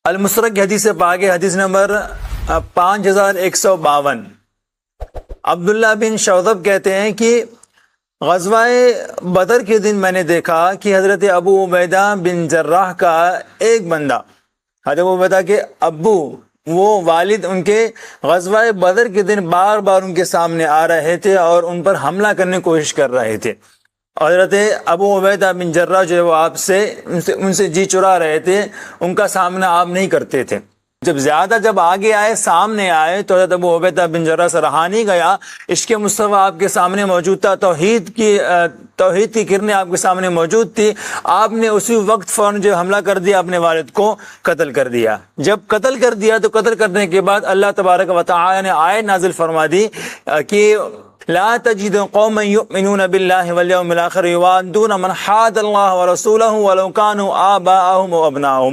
المسرک کی حدیث پاک ہے، حدیث نمبر 5152۔ عبداللہ بن شوذب کہتے ہیں کہ غزوہ بدر کے دن میں نے دیکھا کہ حضرت ابو عبیدہ بن جراح کا ایک بندہ، حضرت ابو عبیدہ کے ابو، وہ والد ان کے غزوہ بدر کے دن بار بار ان کے سامنے آ رہے تھے اور ان پر حملہ کرنے کی کوشش کر رہے تھے۔ حضرت ابو عبیدہ بن جراح جو ہے وہ آپ سے ان سے جی چرا رہے تھے، ان کا سامنا آپ نہیں کرتے تھے۔ جب آگے آئے، سامنے آئے، تو حضرت ابو عبیدہ بن جراح سے رہا نہیں گیا، عشق مصطفیٰ آپ کے سامنے موجود تھا، توحید کی کرنیں آپ کے سامنے موجود تھی، آپ نے اسی وقت فوراً جو حملہ کر دیا، اپنے والد کو قتل کر دیا۔ جب قتل کر دیا تو قتل کرنے کے بعد اللہ تبارک و تعالی نے آیت نازل فرما دی کہ لا تجد قوما يؤمنون بالله واليوم الآخر يوادون من حاد الله ورسوله ولو كانوا آباءهم وابناءهم۔